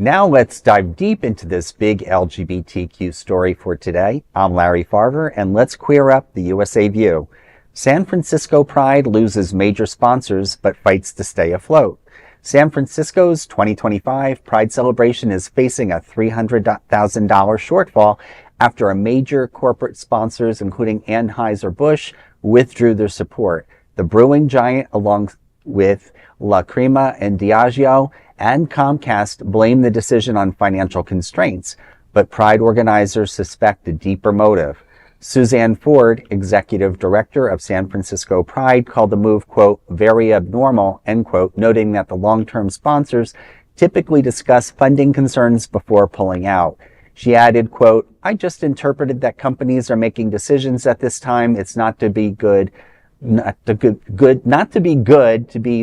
Now let's dive deep into this big LGBTQ story for today. I'm Larry Farver, and let's queer up the USA view. San Francisco Pride loses major sponsors but fights to stay afloat. San Francisco's 2025 Pride celebration is facing a $300,000 shortfall after a major corporate sponsors, including Anheuser-Busch, withdrew their support. The brewing giant, along with La Crema and Diageo and Comcast, blame the decision on financial constraints, but Pride organizers suspect a deeper motive. Suzanne Ford, executive director of San Francisco Pride, called the move, quote, very abnormal, end quote, noting that the long-term sponsors typically discuss funding concerns before pulling out. She added, quote, I just interpreted that companies are making decisions at this time. It's not to be good to be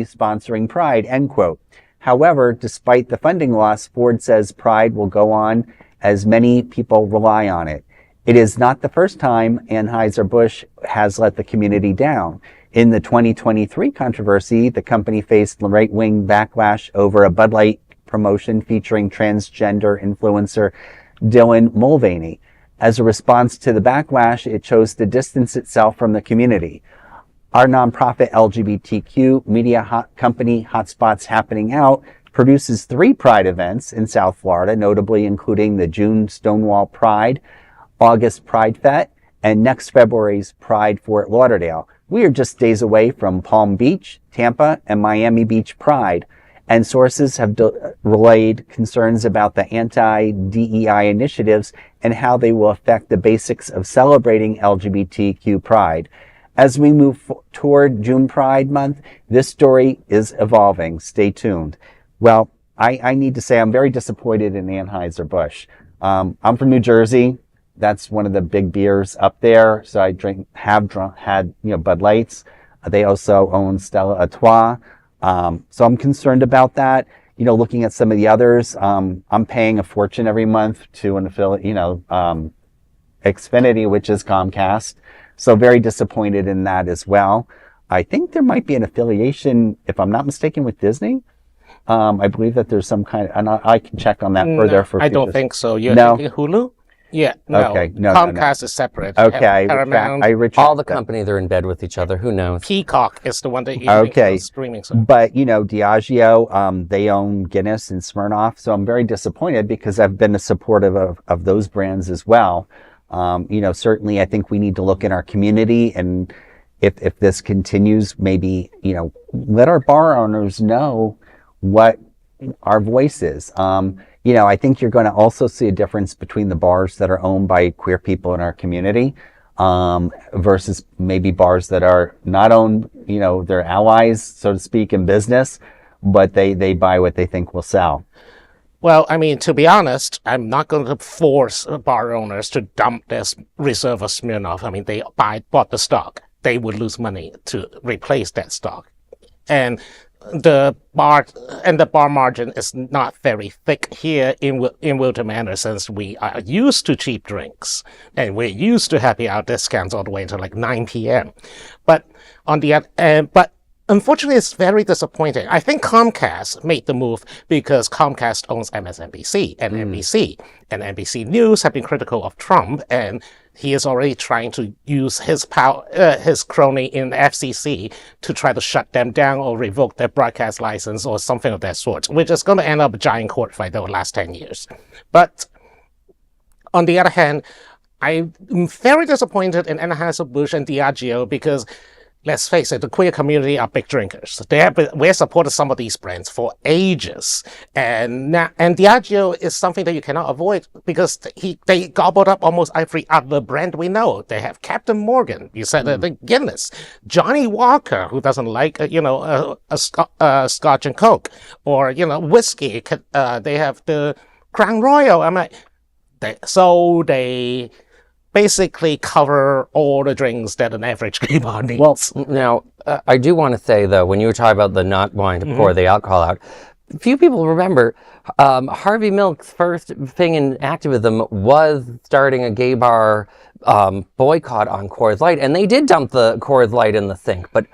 sponsoring Pride, end quote. However, despite the funding loss, Ford says Pride will go on as many people rely on it. It is not the first time Anheuser-Busch has let the community down. In the 2023 controversy, the company faced right-wing backlash over a Bud Light promotion featuring transgender influencer Dylan Mulvaney. As a response to the backlash, it chose to distance itself from the community. Our nonprofit LGBTQ media company, Hotspots Happening Out, produces 3 Pride events in South Florida, notably including the June Stonewall Pride, August PrideFete, and next February's Pride Fort Lauderdale. We are just days away from Palm Beach, Tampa, and Miami Beach Pride, and sources have relayed concerns about the anti-DEI initiatives and how they will affect the basics of celebrating LGBTQ Pride. As we move toward June Pride Month, this story is evolving. Stay tuned. Well, I need to say I'm very disappointed in Anheuser-Busch. I'm from New Jersey. That's one of the big beers up there. So I had Bud Lights. They also own Stella Artois. So I'm concerned about that. Looking at some of the others, I'm paying a fortune every month to an affiliate, Xfinity, which is Comcast. So very disappointed in that as well. I think there might be an affiliation, if I'm not mistaken, with Disney. I believe that there's some kind of, and I can check on that further. I don't think so. You're No? thinking Hulu? Yeah, no. Okay, no. Comcast is separate. Okay, Paramount, all the companies are in bed with each other. Who knows? Peacock is the one that you Okay, streaming. So. But Diageo, they own Guinness and Smirnoff, so I'm very disappointed because I've been supportive of those brands as well. Certainly I think we need to look in our community, and if this continues, maybe let our bar owners know what our voice is. I think you're going to also see a difference between the bars that are owned by queer people in our community versus maybe bars that are not owned, they're allies, so to speak, in business, but they buy what they think will sell. Well, to be honest, I'm not going to force bar owners to dump their reserve of Smirnoff. They bought the stock. They would lose money to replace that stock. And the bar margin is not very thick here in Wilton Manor, since we are used to cheap drinks and we're used to happy hour discounts all the way until like 9 p.m. But on the other, unfortunately, it's very disappointing. I think Comcast made the move because Comcast owns MSNBC and NBC, and NBC News have been critical of Trump, and he is already trying to use his power, his crony in the FCC to try to shut them down or revoke their broadcast license or something of that sort, which is going to end up a giant court fight that will last 10 years. But on the other hand, I'm very disappointed in Anheuser-Busch and Diageo because, let's face it, the queer community are big drinkers. We've supported some of these brands for ages. And Diageo is something that you cannot avoid because they gobbled up almost every other brand we know. They have Captain Morgan, you said the Guinness, Johnny Walker, who doesn't like, Scotch and Coke, or, whiskey. They have the Crown Royal. They basically cover all the drinks that an average gay bar needs. Well, now, I do want to say, though, when you were talking about the not wanting to pour the alcohol out, few people remember Harvey Milk's first thing in activism was starting a gay bar boycott on Coors Light, and they did dump the Coors Light in the sink. But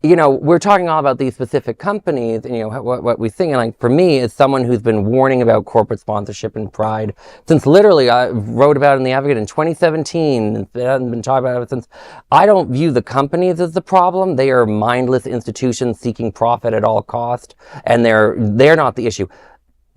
you know, we're talking all about these specific companies, and, you know, what we think. And like, for me, as someone who's been warning about corporate sponsorship and Pride since literally I wrote about it in The Advocate in 2017, and hadn't been talking about it since. I don't view the companies as the problem. They are mindless institutions seeking profit at all cost, and they're not the issue.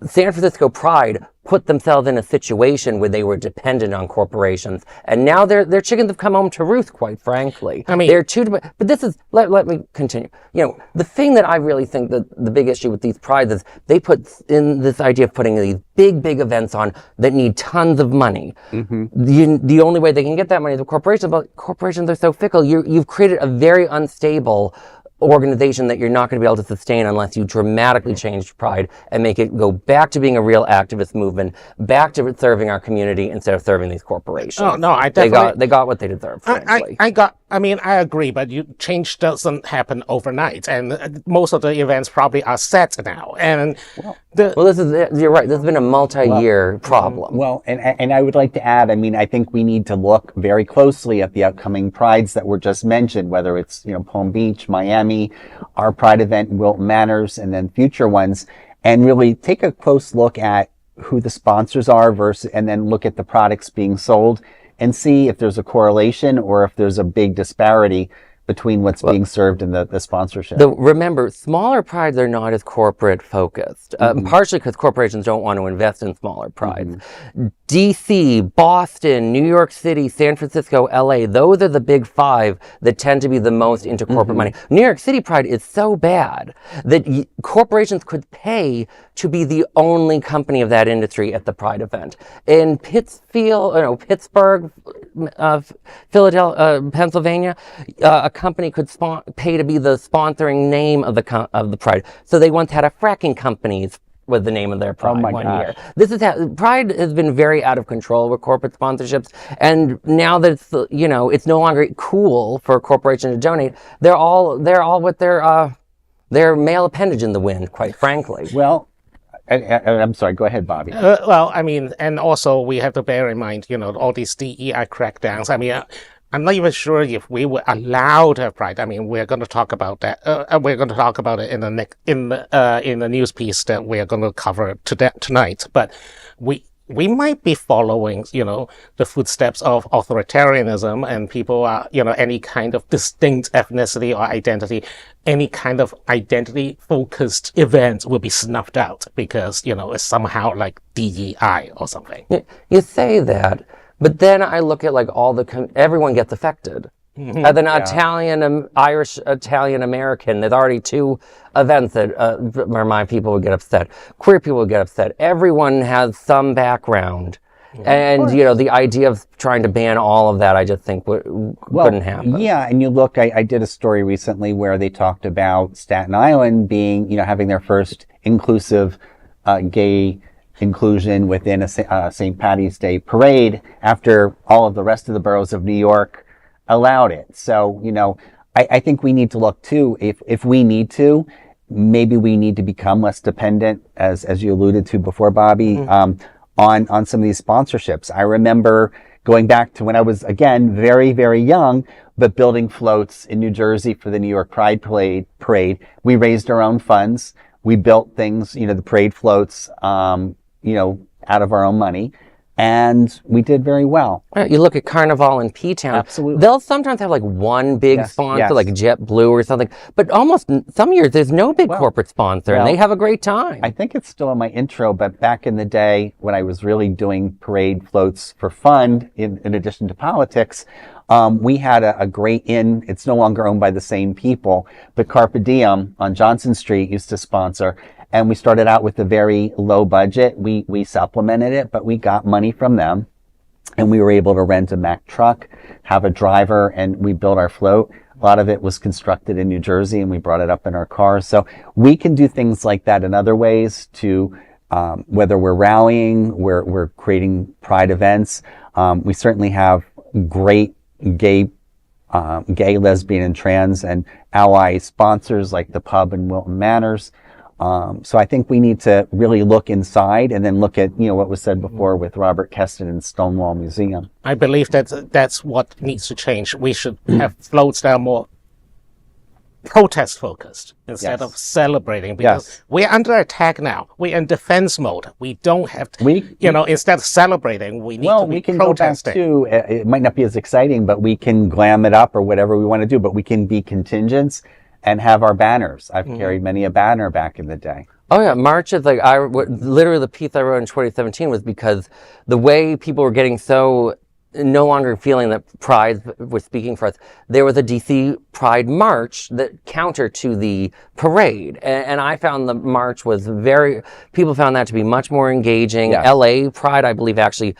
San Francisco Pride put themselves in a situation where they were dependent on corporations, and now their chickens have come home to roost, quite frankly. I mean, they're too, but this is, let me continue. You know, the thing that I really think that the big issue with these prides is they put in this idea of putting these big events on that need tons of money. The only way they can get that money is with corporations, but corporations are so fickle. You've created a very unstable organization that you're not going to be able to sustain unless you dramatically change Pride and make it go back to being a real activist movement, back to serving our community instead of serving these corporations. Oh no, I definitely they got what they deserved. Frankly. I agree, but change doesn't happen overnight, and most of the events probably are set now. And you're right. This has been a multi-year problem. Well, and I would like to add, I mean, I think we need to look very closely at the upcoming prides that were just mentioned, whether it's, you know, Palm Beach, Miami, our Pride event in Wilton Manors, and then future ones, and really take a close look at who the sponsors are and then look at the products being sold and see if there's a correlation or if there's a big disparity between what's being served and the sponsorship. Remember, smaller prides are not as corporate focused, partially because corporations don't want to invest in smaller prides. DC, Boston, New York City, San Francisco, LA, those are the big five that tend to be the most into corporate money. New York City Pride is so bad that corporations could pay to be the only company of that industry at the Pride event. In Pittsburgh, Philadelphia, Pennsylvania, a company could pay to be the sponsoring name of the Pride. So they once had a fracking company with the name of their Pride year. This is how Pride has been very out of control with corporate sponsorships, and now that it's no longer cool for a corporation to donate, they're all with their male appendage in the wind, quite frankly. Well, I'm sorry, go ahead, Bobby. Well, I mean, and also we have to bear in mind, all these DEI crackdowns. I mean, I'm not even sure if we were allowed to have Pride. I mean, we're going to talk about that. We're going to talk about it in the news piece that we're going to cover tonight. But we might be following, the footsteps of authoritarianism, and people are, any kind of distinct ethnicity or identity, any kind of identity-focused event will be snuffed out because, it's somehow like DEI or something. You say that, but then I look at everyone gets affected. As an Irish, Italian American, there's already two events that where my people would get upset. Queer people would get upset. Everyone has some background. And, the idea of trying to ban all of that, I just think couldn't happen. Yeah, and you look, I did a story recently where they talked about Staten Island being, having their first inclusive gay inclusion within a St. Patty's Day parade after all of the rest of the boroughs of New York allowed it. So, I think we need to look too, if we need to, maybe we need to become less dependent, as you alluded to before, Bobby, on some of these sponsorships. I remember going back to when I was, again, very, very young, but building floats in New Jersey for the New York Pride Parade. We raised our own funds. We built things, the parade floats, out of our own money. And we did very well. You look at Carnival in P-Town. Absolutely. They'll sometimes have one big sponsor, like JetBlue or something. But almost some years, there's no big corporate sponsor, and they have a great time. I think it's still in my intro, but back in the day when I was really doing parade floats for fun, in addition to politics, we had a great inn. It's no longer owned by the same people, but Carpe Diem on Johnson Street used to sponsor. And we started out with a very low budget. We supplemented it, but we got money from them. And we were able to rent a Mack truck, have a driver, and we built our float. A lot of it was constructed in New Jersey, and we brought it up in our cars. So we can do things like that in other ways to, whether we're rallying, we're creating Pride events. We certainly have great gay, lesbian, and trans and ally sponsors like the pub in Wilton Manors. So I think we need to really look inside and then look at, what was said before with Robert Keston and Stonewall Museum. I believe that's what needs to change. We should have floats that are more protest focused instead Yes. of celebrating, because Yes. we're under attack now. We're in defense mode. We don't have to, We- instead of celebrating, we need Well, to be we can go back protesting. to, it might not be as exciting, but we can glam it up or whatever we want to do, but we can be contingents and have our banners. I've carried many a banner back in the day. Oh yeah, March is like literally the piece I wrote in 2017 was because the way people were getting so no longer feeling that Pride was speaking for us. There was a DC Pride march that counter to the parade, and I found the march was people found that to be much more engaging. Yes. LA Pride, I believe, actually.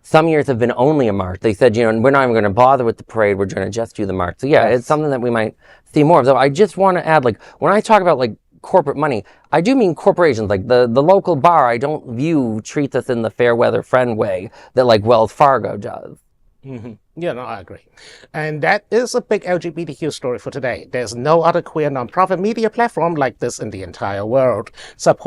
Some years have been only a march. They said, we're not even going to bother with the parade. We're going to just do the march. So yeah, Yes. It's something that we might see more of. Though I just want to add, like, when I talk about like corporate money, I do mean corporations. Like the local bar, I don't treats us in the fair weather friend way that like Wells Fargo does. Mm-hmm. Yeah, no, I agree. And that is a big LGBTQ story for today. There's no other queer nonprofit media platform like this in the entire world. Support